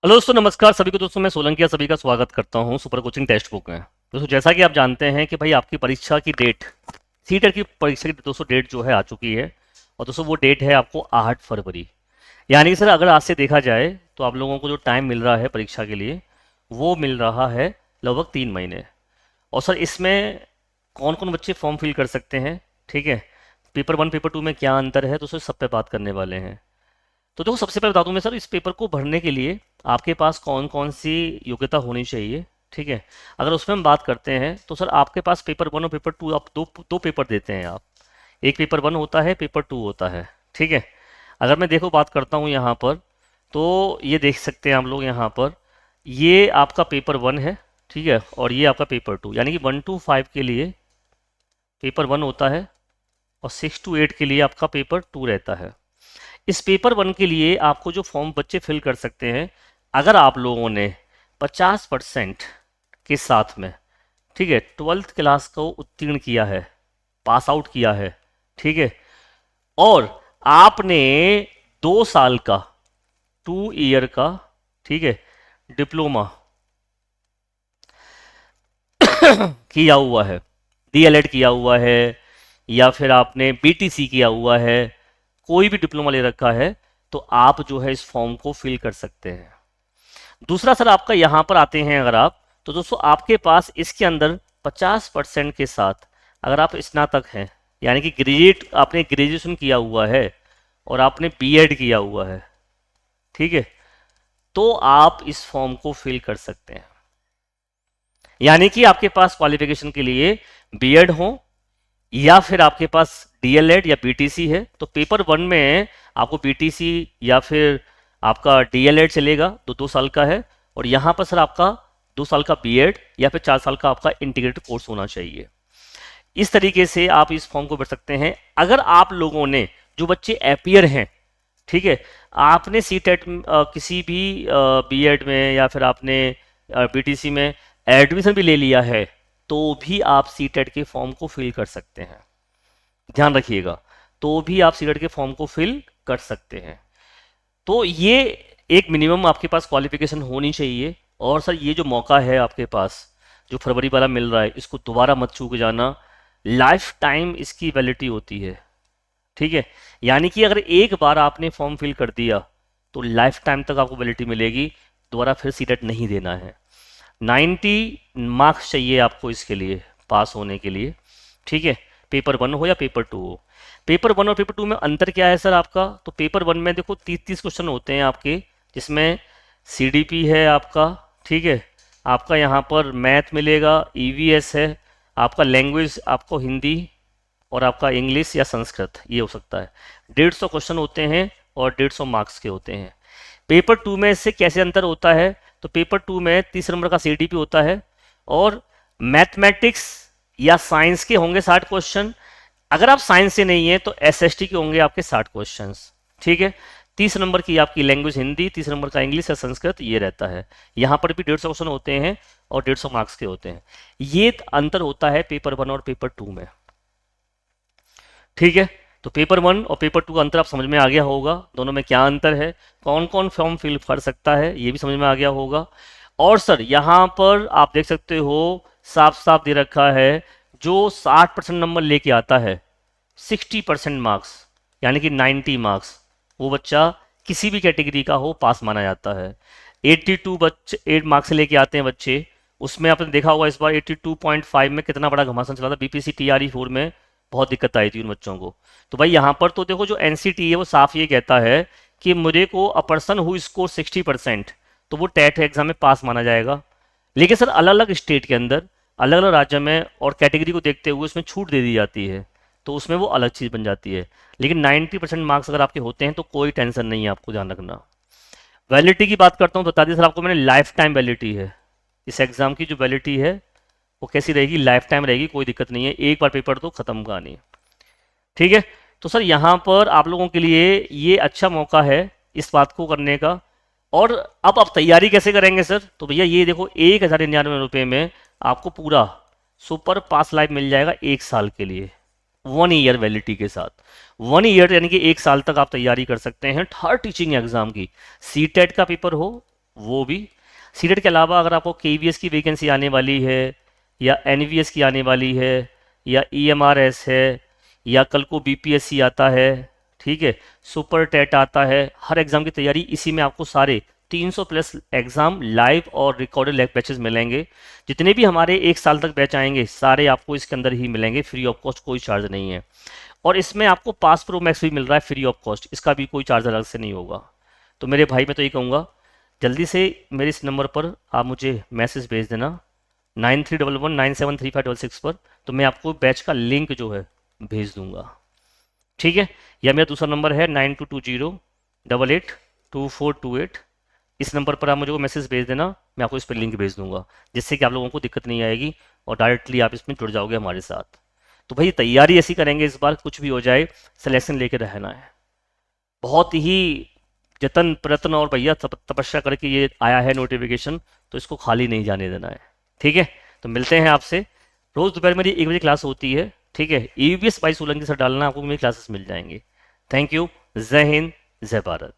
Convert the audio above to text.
Hello दोस्तों, नमस्कार सभी को। दोस्तों मैं सोलंकिया सभी का स्वागत करता हूं सुपर कोचिंग टेक्स्ट बुक में। दोस्तों जैसा कि आप जानते हैं कि भाई आपकी परीक्षा की डेट, सीटेट की परीक्षा की दोस्तों डेट जो है आ चुकी है। और दोस्तों वो डेट है आपको 8 फरवरी। यानी कि सर अगर आज से देखा जाए तो आप लोगों को जो टाइम मिल रहा है परीक्षा के लिए वो मिल रहा है लगभग 3 महीने। और सर इसमें कौन कौन बच्चे फॉर्म फिल कर सकते हैं, ठीक है, पेपर 1 पेपर 2 में क्या अंतर है, तो सर सब पे बात करने वाले हैं। तो देखो सबसे पहले बता दूं मैं सर, इस पेपर को भरने के लिए आपके पास कौन कौन सी योग्यता होनी चाहिए, ठीक है। अगर उसमें हम बात करते हैं तो सर आपके पास पेपर 1 और पेपर 2, आप दो दो पेपर देते हैं आप। एक पेपर 1 होता है, पेपर 2 होता है, ठीक है। अगर मैं देखो बात करता हूँ यहाँ पर, तो ये देख सकते हैं हम लोग यहाँ पर, ये आपका पेपर 1 है, ठीक है, और ये आपका पेपर 2, यानी कि 1 to 5 के लिए पेपर 1 होता है और 6 to 8 के लिए आपका पेपर 2 रहता है। इस पेपर 1 के लिए आपको जो फॉर्म बच्चे फिल कर सकते हैं, अगर आप लोगों ने 50% के साथ में, ठीक है, 12th क्लास को उत्तीर्ण किया है, पास आउट किया है, ठीक है, और आपने 2 साल का, 2 ईयर का, ठीक है, डिप्लोमा किया हुआ है, डीएलएड किया हुआ है, या फिर आपने बीटीसी किया हुआ है, कोई भी डिप्लोमा ले रखा है, तो आप जो है इस फॉर्म को फिल कर सकते हैं। दूसरा सर आपका यहां पर आते हैं अगर आप, तो दोस्तों आपके पास इसके अंदर 50% के साथ अगर आप स्नातक हैं, यानी कि ग्रेजुएट, आपने ग्रेजुएशन किया हुआ है और आपने बीएड किया हुआ है, ठीक है, तो आप इस फॉर्म को फिल कर सकते हैं। यानी कि आपके पास क्वालिफिकेशन के लिए बीएड हो या फिर आपके पास डीएलएड या बीटीसी है, तो पेपर 1 में आपको बीटीसी या फिर आपका डीएलएड चलेगा, तो 2 साल का है, और यहाँ पर सर आपका 2 साल का बीएड या फिर 4 साल का आपका इंटीग्रेटेड कोर्स होना चाहिए। इस तरीके से आप इस फॉर्म को भर सकते हैं। अगर आप लोगों ने, जो बच्चे एपियर हैं, ठीक है, आपने सीटेट किसी भी बीएड में या फिर आपने बीटीसी में एडमिशन भी ले लिया है, तो भी आप सीटेट के फॉर्म को फिल कर सकते हैं। ध्यान रखिएगा, तो भी आप सीटेट के फॉर्म को फिल कर सकते हैं। तो ये एक मिनिमम आपके पास क्वालिफिकेशन होनी चाहिए। और सर ये जो मौका है आपके पास, जो फरवरी वाला मिल रहा है, इसको दोबारा मत चूक जाना। लाइफ टाइम इसकी वैलिडिटी होती है, ठीक है। यानी कि अगर एक बार आपने फॉर्म फिल कर दिया तो लाइफ टाइम तक आपको वैलिडिटी मिलेगी, दोबारा फिर सीटेट नहीं देना है। 90 मार्क्स चाहिए आपको इसके लिए, पास होने के लिए, ठीक है, पेपर 1 हो या पेपर 2 हो। पेपर 1 और पेपर 2 में अंतर क्या है सर आपका, तो पेपर 1 में देखो 30-30 क्वेश्चन होते हैं आपके, जिसमें सीडीपी है आपका, ठीक है, आपका यहाँ पर मैथ मिलेगा, ईवीएस है, आपका लैंग्वेज आपको हिंदी और आपका इंग्लिश या संस्कृत, ये हो सकता है। 150 क्वेश्चन होते हैं और 150 मार्क्स के होते हैं। पेपर 2 में इससे कैसे अंतर होता है, तो पेपर 2 में 30 नंबर का सीडीपी होता है और मैथमेटिक्स या साइंस के होंगे 60 क्वेश्चन। अगर आप साइंस से नहीं है तो एसएसटी के होंगे आपके 60 क्वेश्चंस, ठीक है। 30 नंबर की आपकी लैंग्वेज हिंदी, 30 नंबर का इंग्लिश या संस्कृत, ये रहता है। यहाँ पर भी 150 क्वेश्चन होते हैं और 150 मार्क्स के होते हैं। ये अंतर होता है पेपर 1 और पेपर 2 में, ठीक है। तो पेपर 1 और पेपर 2 का अंतर आप समझ में आ गया होगा, दोनों में क्या अंतर है, कौन कौन फॉर्म फिल कर सकता है, ये भी समझ में आ गया होगा। और सर यहाँ पर आप देख सकते हो साफ साफ दे रखा है, जो 60% नंबर लेके आता है, 60% मार्क्स, यानी कि 90 मार्क्स, वो बच्चा किसी भी कैटेगरी का हो पास माना जाता है। 82 बच्चे 8 मार्क्स से लेके आते हैं बच्चे, उसमें आपने देखा होगा इस बार 82.5 में कितना बड़ा घमासान चला था, बीपीसी टीआरई 4 में बहुत दिक्कत आई थी उन बच्चों को। तो भाई यहाँ पर तो देखो जो एनसीटी है वो साफ ये कहता है कि मुझे को अ पर्सन हु स्कोर 60%, तो वो टेट एग्जाम में पास माना जाएगा। लेकिन सर अलग अलग स्टेट के अंदर, अलग अलग राज्य में और कैटेगरी को देखते हुए उसमें छूट दे दी जाती है, तो उसमें वो अलग चीज़ बन जाती है। लेकिन 90% मार्क्स अगर आपके होते हैं तो कोई टेंशन नहीं है, आपको ध्यान रखना। वैलिडिटी की बात करता हूँ, बता दी सर आपको मैंने, लाइफ टाइम वैलिडिटी है इस एग्जाम की। जो वैलिडिटी है वो कैसी रहेगी, लाइफ टाइम रहेगी, कोई दिक्कत नहीं है, एक बार पेपर तो खत्म कहानी है, ठीक है। तो सर यहाँ पर आप लोगों के लिए ये अच्छा मौका है इस बात को करने का। और अब आप तैयारी कैसे करेंगे सर, तो भैया ये देखो 1099 रुपये में आपको पूरा सुपर पास लाइफ मिल जाएगा 1 साल के लिए, 1 ईयर वैलिडिटी के साथ। 1 ईयर यानी कि 1 साल तक आप तैयारी कर सकते हैं हर टीचिंग एग्जाम की, सीटेट का पेपर हो वो भी। सीटेट के अलावा अगर आपको केवीएस की वैकेंसी आने वाली है, या एनवीएस की आने वाली है, या ईएमआरएस है, या कल को बीपीएससी आता है, ठीक है, सुपर टेट आता है, हर एग्ज़ाम की तैयारी इसी में आपको सारे 300 प्लस एग्ज़ाम लाइव और रिकॉर्डेड लाइव बैचेस मिलेंगे। जितने भी हमारे एक साल तक बैच आएंगे सारे आपको इसके अंदर ही मिलेंगे, फ्री ऑफ कॉस्ट, कोई चार्ज नहीं है। और इसमें आपको पास प्रो मैक्स भी मिल रहा है फ्री ऑफ कॉस्ट, इसका भी कोई चार्ज अलग से नहीं होगा। तो मेरे भाई मैं तो ये कहूँगा, जल्दी से मेरे इस नंबर पर आप मुझे मैसेज भेज देना, 9311973566 पर, तो मैं आपको बैच का लिंक जो है भेज दूंगा, ठीक है। या मेरा दूसरा नंबर है 9220882428, इस नंबर पर आप मुझे वो मैसेज भेज देना, मैं आपको इस पर लिंक भेज दूंगा, जिससे कि आप लोगों को दिक्कत नहीं आएगी और डायरेक्टली आप इसमें जुड़ जाओगे हमारे साथ। तो भाई तैयारी ऐसी करेंगे, इस बार कुछ भी हो जाए सिलेक्शन लेके रहना है। बहुत ही जतन प्रयत्न और भैया तपस्या करके ये आया है नोटिफिकेशन, तो इसको खाली नहीं जाने देना है, ठीक है। तो मिलते हैं आपसे, रोज़ दोपहर मेरी 1 बजे क्लास होती है, ठीक है। ईवीएस बाई सोलंकी सर डालना, आपको मेरी क्लासेस मिल जाएंगी। Thank you. जय हिंद, जय भारत।